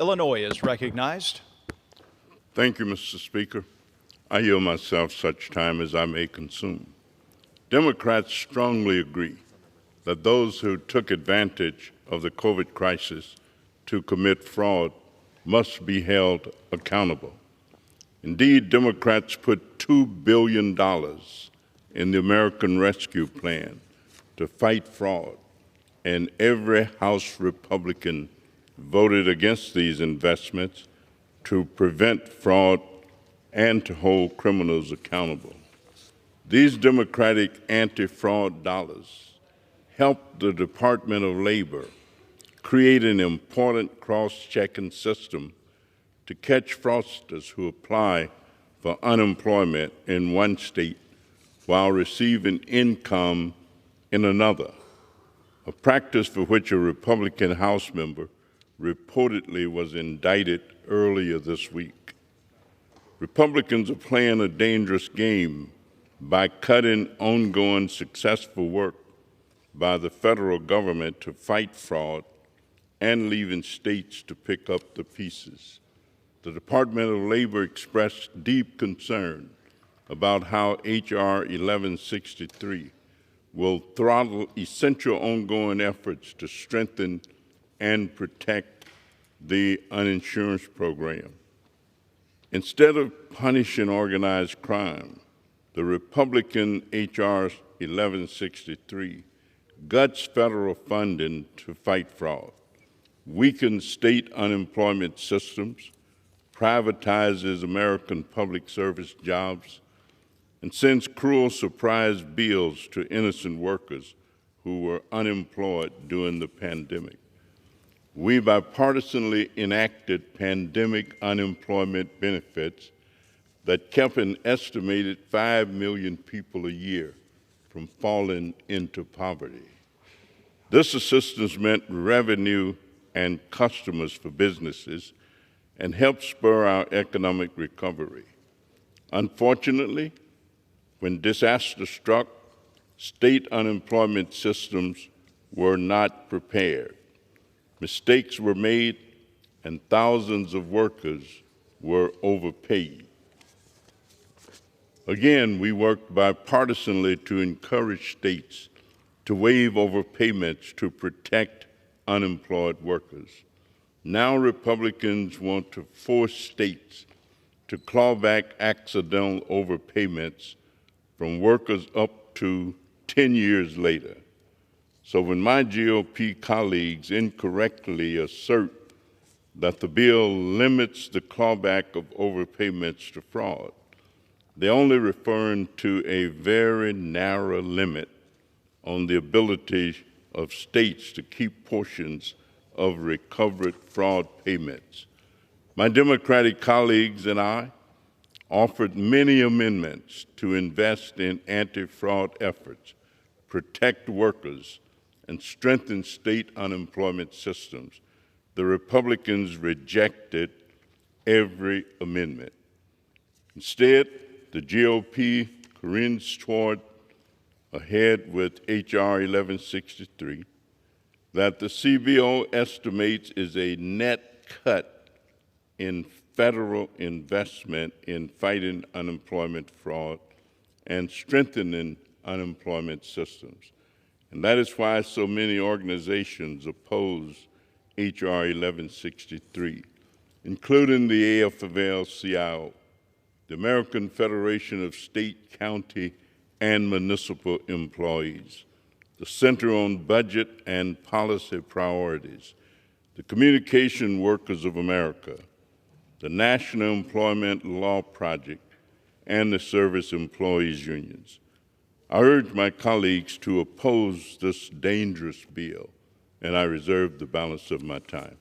Illinois is recognized. Thank you, Mr. Speaker. I yield myself such time as I may consume. Democrats strongly agree that those who took advantage of the COVID crisis to commit fraud must be held accountable. Indeed, Democrats put $2 billion in the American Rescue Plan to fight fraud, and every House Republican voted against these investments to prevent fraud and to hold criminals accountable. These Democratic anti-fraud dollars helped the Department of Labor create an important cross-checking system to catch fraudsters who apply for unemployment in one state while receiving income in another, a practice for which a Republican House member reportedly was indicted earlier this week. Republicans are playing a dangerous game by cutting ongoing successful work by the federal government to fight fraud and leaving states to pick up the pieces. The Department of Labor expressed deep concern about how H.R. 1163 will throttle essential ongoing efforts to strengthen and protect the uninsurance program. Instead of punishing organized crime, the Republican H.R. 1163 guts federal funding to fight fraud, weakens state unemployment systems, privatizes American public service jobs, and sends cruel surprise bills to innocent workers who were unemployed during the pandemic. We bipartisanly enacted pandemic unemployment benefits that kept an estimated 5 million people a year from falling into poverty. This assistance meant revenue and customers for businesses and helped spur our economic recovery. Unfortunately, when disaster struck, state unemployment systems were not prepared. Mistakes were made, and thousands of workers were overpaid. Again, we worked bipartisanly to encourage states to waive overpayments to protect unemployed workers. Now Republicans want to force states to claw back accidental overpayments from workers up to 10 years later. So when my GOP colleagues incorrectly assert that the bill limits the clawback of overpayments to fraud, they're only referring to a very narrow limit on the ability of states to keep portions of recovered fraud payments. My Democratic colleagues and I offered many amendments to invest in anti-fraud efforts, protect workers, and strengthen state unemployment systems. The Republicans rejected every amendment. Instead, the GOP careens toward ahead with H.R. 1163 that the CBO estimates is a net cut in federal investment in fighting unemployment fraud and strengthening unemployment systems. And that is why so many organizations oppose H.R. 1163, including the AFL-CIO, the American Federation of State, County, and Municipal Employees, the Center on Budget and Policy Priorities, the Communication Workers of America, the National Employment Law Project, and the Service Employees Unions. I urge my colleagues to oppose this dangerous bill, and I reserve the balance of my time.